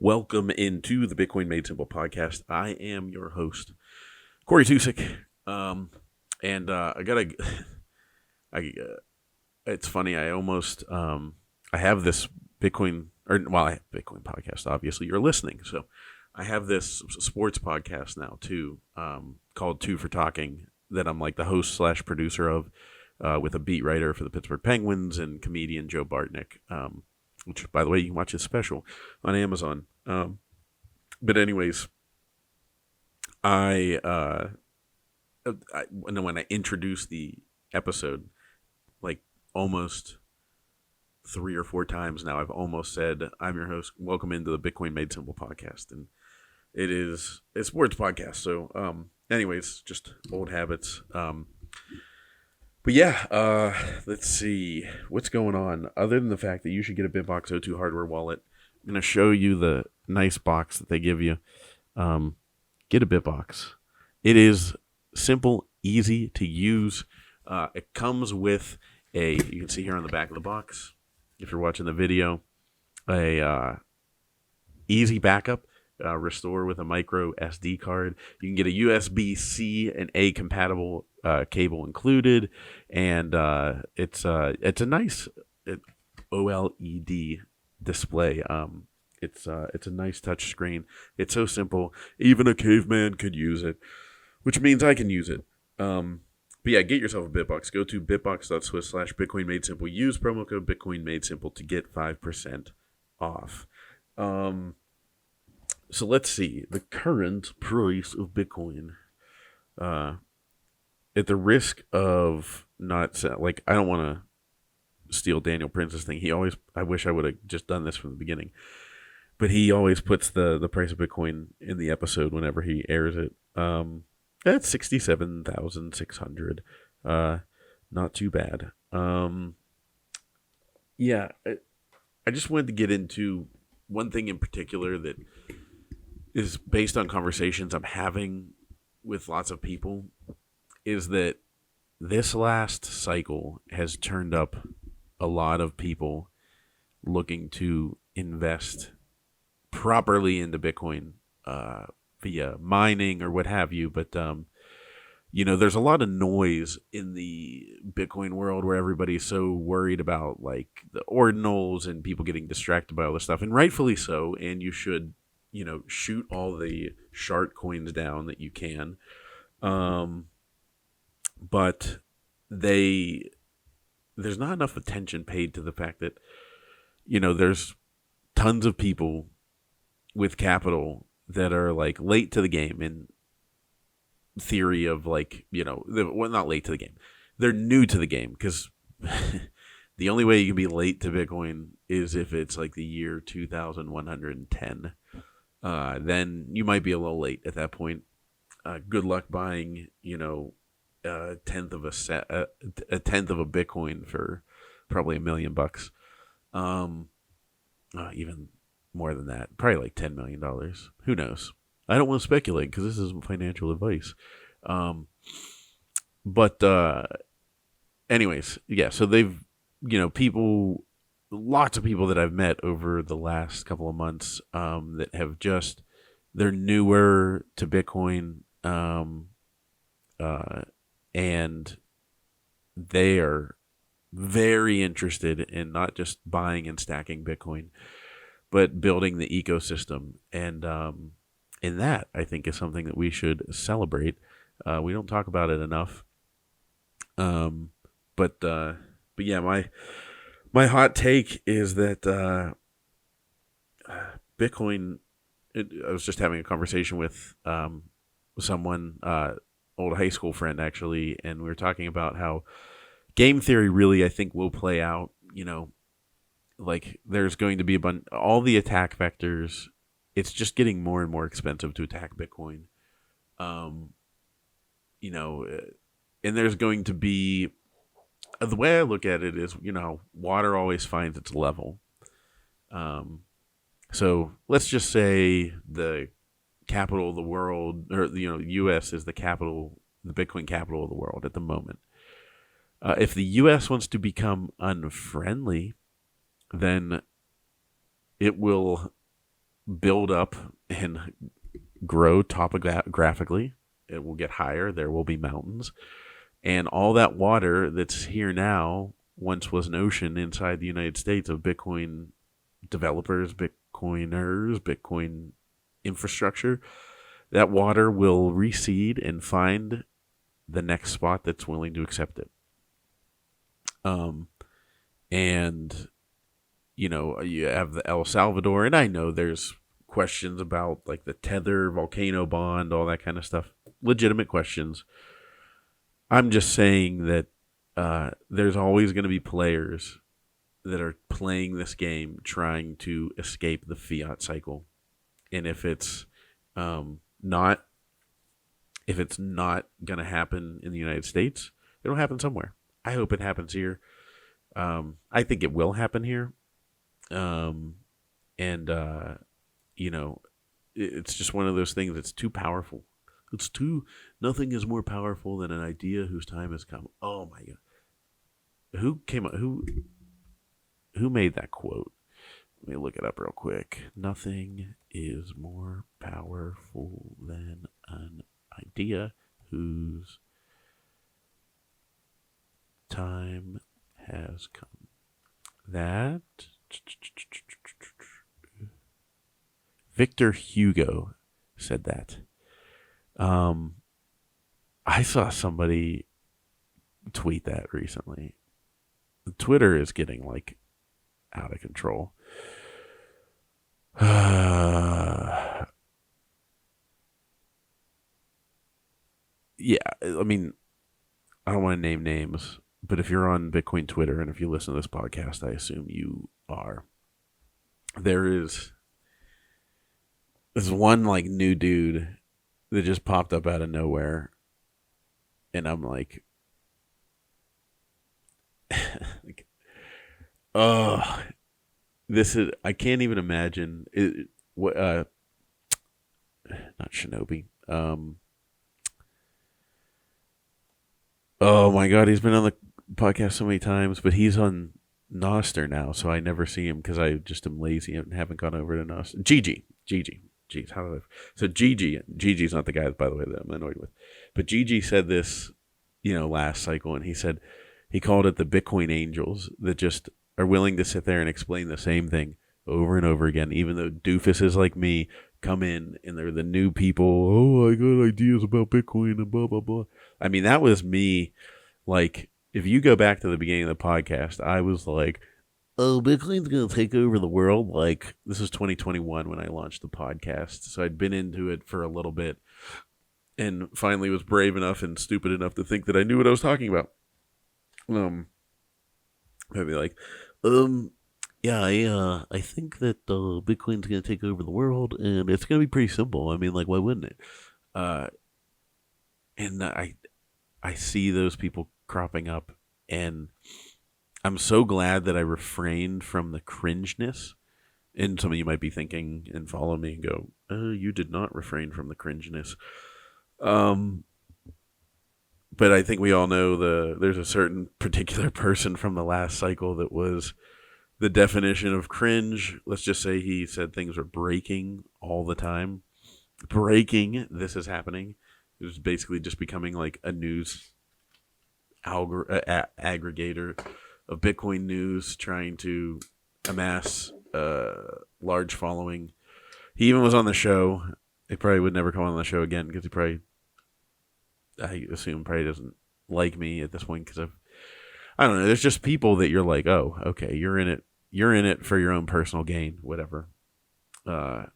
Welcome into the Bitcoin Made Simple podcast. I am your host, Cory. I gotta, it's funny. I have this I have Bitcoin podcast. Obviously, you're listening, so I have this sports podcast now too, called Two for Talking, that I'm like the host / producer of, with a beat writer for the Pittsburgh Penguins and comedian Joe Bartnick. Which, by the way, you can watch his special on Amazon. But anyways, when I introduced the episode, like almost 3 or 4 times now, I've almost said, "I'm your host. Welcome into the Bitcoin Made Simple podcast," and it is a sports podcast. So, anyways, just old habits. But yeah, let's see what's going on. Other than the fact that you should get a Bitbox O2 hardware wallet, I'm going to show you the nice box that they give you. Get a Bitbox. It is simple, easy to use. It comes with you can see here on the back of the box, if you're watching the video, a easy backup. Restore with a micro SD card. You can get a USB-C and A compatible cable included, and it's a nice OLED display. It's a nice touch screen. It's so simple, even a caveman could use it, which means I can use it. But yeah, get yourself a Bitbox. Go to bitbox.swiss/BitcoinMadeSimple. Use promo code BitcoinMadeSimple to get 5% off. So let's see the current price of Bitcoin. At the risk of not I don't want to steal Daniel Prince's thing. I wish I would have just done this from the beginning, but he always puts the price of Bitcoin in the episode whenever he airs it. That's 67,600. Not too bad. Yeah, I just wanted to get into one thing in particular that is based on conversations I'm having with lots of people, is that this last cycle has turned up a lot of people looking to invest properly into Bitcoin via mining or what have you. But, there's a lot of noise in the Bitcoin world where everybody's so worried about like the ordinals and people getting distracted by all this stuff, and rightfully so. And you should, shoot all the shart coins down that you can. But there's not enough attention paid to the fact that, there's tons of people with capital that are like late to the game in theory of like, not late to the game. They're new to the game because the only way you can be late to Bitcoin is if it's like the year 2110. Then you might be a little late at that point. Good luck buying, a tenth of a Bitcoin for probably $1 million. Even more than that, probably like $10 million. Who knows? I don't want to speculate because this isn't financial advice. But anyways, yeah. So they've, lots of people that I've met over the last couple of months that have they're newer to Bitcoin, and they are very interested in not just buying and stacking Bitcoin, but building the ecosystem. And that, I think, is something that we should celebrate. We don't talk about it enough. But yeah, my hot take is that Bitcoin. I was just having a conversation with someone, old high school friend actually, and we were talking about how game theory really, I think, will play out. Like there's going to be all the attack vectors. It's just getting more and more expensive to attack Bitcoin. And there's going to be, the way I look at it is, water always finds its level. So let's just say the capital of the world, or U.S. is the Bitcoin capital of the world at the moment. If the U.S. wants to become unfriendly, then it will build up and grow topographically. It will get higher. There will be mountains. And all that water that's here now once was an ocean inside the United States of Bitcoin developers, Bitcoiners, Bitcoin infrastructure. That water will recede and find the next spot that's willing to accept it. And, you know, you have the El Salvador, and I know there's questions about like the Tether volcano bond, all that kind of stuff. Legitimate questions. I'm just saying that there's always going to be players that are playing this game trying to escape the fiat cycle. And if it's not going to happen in the United States, it'll happen somewhere. I hope it happens here. I think it will happen here. You know, it's just one of those things that's too powerful. Nothing is more powerful than an idea whose time has come. Oh my God. Who made that quote? Let me look it up real quick. Nothing is more powerful than an idea whose time has come. That Victor Hugo said that. I saw somebody tweet that recently. Twitter is getting like out of control. Yeah, I mean, I don't want to name names, but if you're on Bitcoin Twitter and if you listen to this podcast, I assume you are. There's one like new dude that just popped up out of nowhere, and I'm like, oh, this is, I can't even imagine it. What? Not Shinobi. Oh my God, he's been on the podcast so many times, but he's on Noster now, so I never see him because I just am lazy and haven't gone over to Noster. Gigi. Jeez, how did I? So Gigi's not the guy, by the way, that I'm annoyed with. But Gigi said this, you know, last cycle, and he called it the Bitcoin angels that just are willing to sit there and explain the same thing over and over again, even though doofuses like me come in and they're the new people. Oh, I got ideas about Bitcoin and blah, blah, blah. I mean, that was me. Like, if you go back to the beginning of the podcast, I was like, oh, Bitcoin's going to take over the world. Like, this was 2021 when I launched the podcast. So I'd been into it for a little bit and finally was brave enough and stupid enough to think that I knew what I was talking about. I'd be like, yeah, I think that Bitcoin's going to take over the world and it's going to be pretty simple. I mean, like, why wouldn't it? And I see those people cropping up, and I'm so glad that I refrained from the cringeness. And some of you might be thinking and follow me and go, oh, you did not refrain from the cringeness. But I think we all know there's a certain particular person from the last cycle that was the definition of cringe. Let's just say he said things were breaking all the time. Breaking, this is happening. It was basically just becoming like a news aggregator of Bitcoin news, trying to amass a large following. He even was on the show. He probably would never come on the show again because I assume probably doesn't like me at this point because I don't know. There's just people that you're like, oh, okay, you're in it for your own personal gain, whatever. But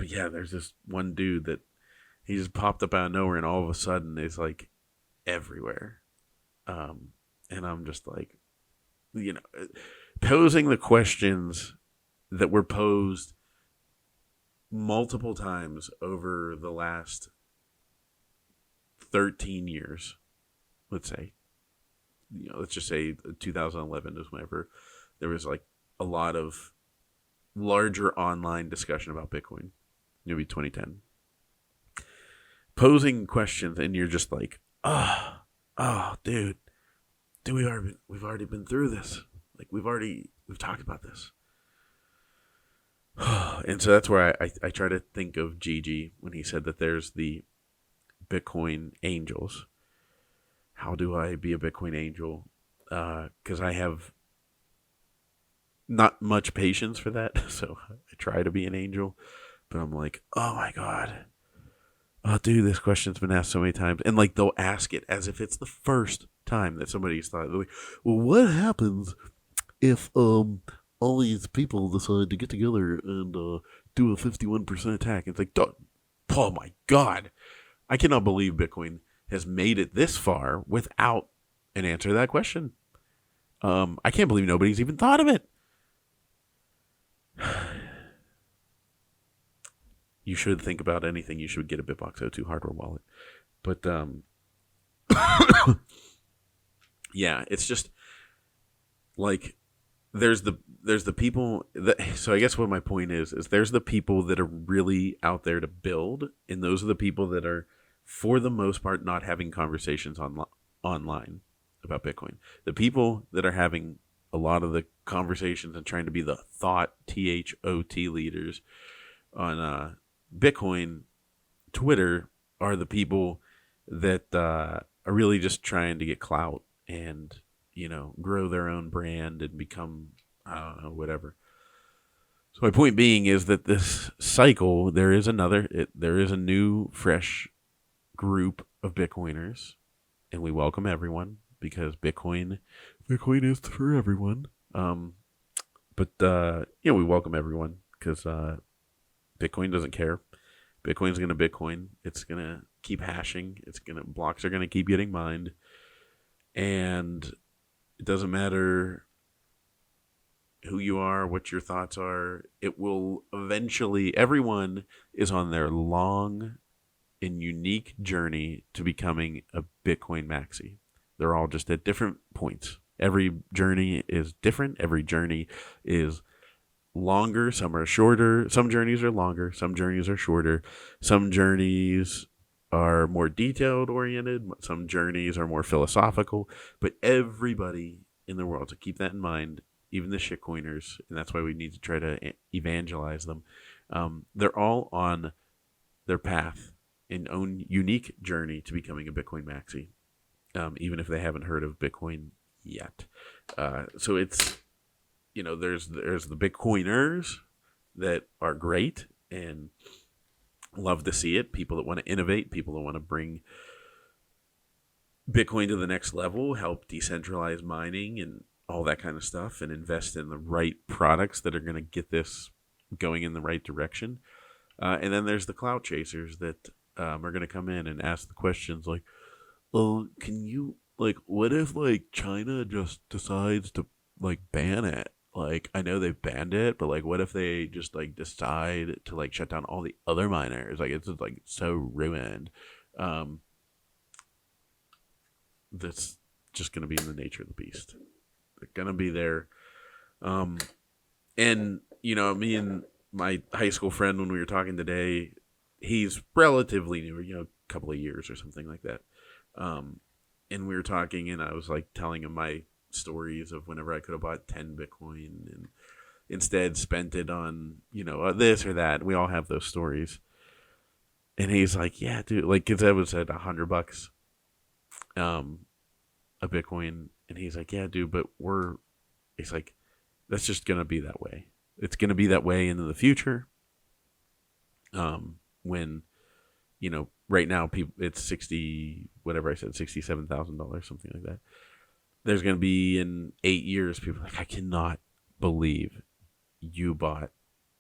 yeah, there's this one dude that he just popped up out of nowhere, and all of a sudden is like everywhere. And I'm just like, you know, posing the questions that were posed multiple times over the last 13 years, let's say. You know, let's just say 2011 is whenever there was like a lot of larger online discussion about Bitcoin. Maybe 2010. Posing questions, and you're just like, oh, dude, we've already been through this. Like we've talked about this. And so that's where I try to think of Gigi when he said that there's the Bitcoin angels. How do I be a Bitcoin angel? Because I have not much patience for that. So I try to be an angel, but I'm like, oh my God. Oh, dude, this question's been asked so many times. And like they'll ask it as if it's the first time that somebody's thought, like, well, what happens if all these people decide to get together and do a 51% attack? It's like, oh my God. I cannot believe Bitcoin has made it this far without an answer to that question. I can't believe nobody's even thought of it. You should think about anything. You should get a BitBox02 hardware wallet. But yeah, it's just like there's the people that, so I guess what my point is there's the people that are really out there to build, and those are the people that are, for the most part, not having conversations online about Bitcoin. The people that are having a lot of the conversations and trying to be the THOT leaders on Bitcoin Twitter are the people that are really just trying to get clout and, grow their own brand and become, I don't know, whatever. So my point being is that this cycle, there is a new, fresh group of Bitcoiners, and we welcome everyone because Bitcoin is for everyone. But we welcome everyone because Bitcoin doesn't care. Bitcoin's going to Bitcoin. It's going to keep hashing. Blocks are going to keep getting mined. And it doesn't matter who you are, what your thoughts are. It will eventually, everyone is on their long and unique journey to becoming a Bitcoin maxi. They're all just at different points. Every journey is different. Every journey is longer. Some are shorter. Some journeys are longer. Some journeys are shorter. Some journeys are more detailed oriented. Some journeys are more philosophical. But everybody in the world, so keep that in mind, even the shitcoiners, and that's why we need to try to evangelize them. They're all on their path and own unique journey to becoming a Bitcoin maxi, even if they haven't heard of Bitcoin yet. So it's, there's the Bitcoiners that are great and love to see it. People that want to innovate, people that want to bring Bitcoin to the next level, help decentralize mining and all that kind of stuff, and invest in the right products that are going to get this going in the right direction. And then there's the clout chasers that are going to come in and ask the questions like, "Oh, can you what if China just decides to ban it? I know they've banned it, but what if they just decide to shut down all the other miners? It's just so ruined." That's just going to be in the nature of the beast. They're going to be there. And, me and my high school friend, when we were talking today, he's relatively new, a couple of years or something like that. And we were talking, and I was telling him my stories of whenever I could have bought 10 Bitcoin and instead spent it on, this or that. We all have those stories. And he's like, yeah, dude, because I was at $100 a Bitcoin. And he's like, yeah, dude, but it's that's just going to be that way. It's going to be that way into the future. When, right now people, it's $67,000, something like that. There's going to be in 8 years, people I cannot believe you bought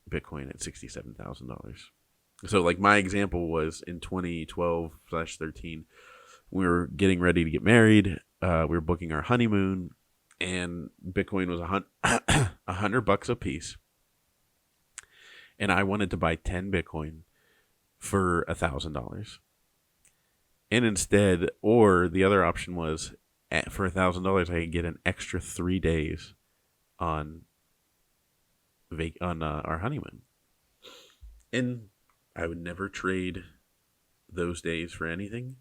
Bitcoin at $67,000. So my example was in 2012/13, we were getting ready to get married. We were booking our honeymoon, and Bitcoin was $100 a piece. And I wanted to buy 10 Bitcoin for $1,000. And instead, or the other option was for $1,000, I could get an extra 3 days on our honeymoon. And I would never trade those days for anything,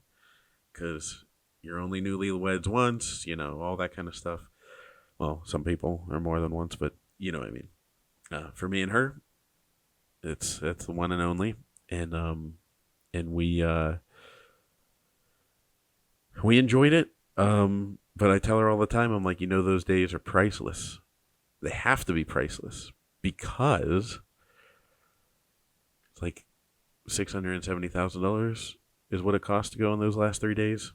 because you're only newlyweds once, all that kind of stuff. Well, some people are more than once, but you know what I mean. For me and her, That's the one and only, and we enjoyed it. But I tell her all the time, I'm like, those days are priceless. They have to be priceless because it's like $670,000 is what it cost to go on those last 3 days.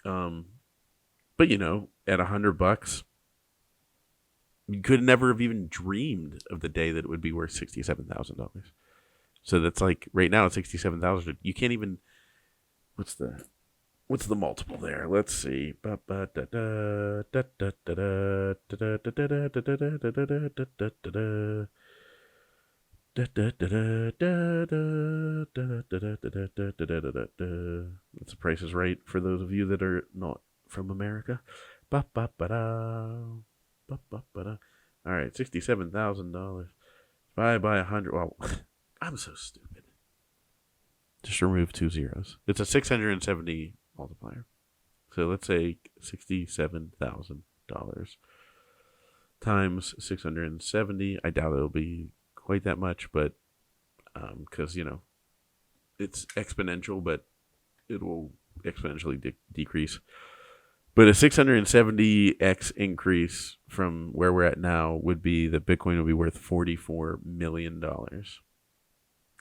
But at $100, you could never have even dreamed of the day that it would be worth $67,000. So that's like right now it's 67,000. You can't even. What's the multiple there? Let's see. That's the Price is Right for those of you that are not from America. All right, $67,000. If I buy 100, well, I'm so stupid. Just remove 2 zeros. It's a 670 multiplier. So let's say $67,000 times 670. I doubt it'll be quite that much, but because it's exponential, but it will exponentially decrease. But a 670x increase from where we're at now would be that Bitcoin will be worth $44 million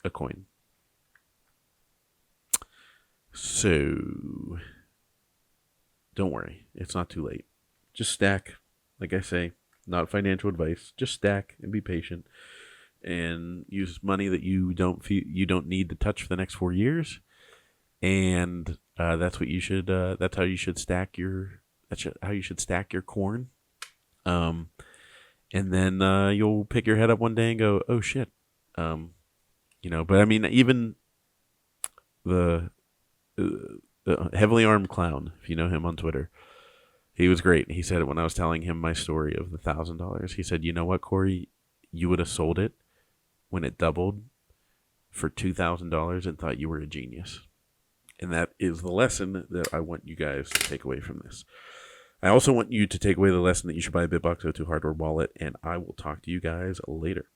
a coin. So don't worry, it's not too late. Just stack, like I say, not financial advice. Just stack and be patient, and use money that you don't need to touch for the next 4 years. And that's what you should. That's how you should stack your. How you should stack your corn. And then you'll pick your head up one day and go, "Oh shit," But I mean, even the Heavily Armed Clown, if you know him on Twitter, he was great. He said it when I was telling him my story of the $1,000. He said, "You know what, Cory? You would have sold it when it doubled for $2,000 and thought you were a genius." And that is the lesson that I want you guys to take away from this. I also want you to take away the lesson that you should buy a BitBox O2 hardware wallet, and I will talk to you guys later.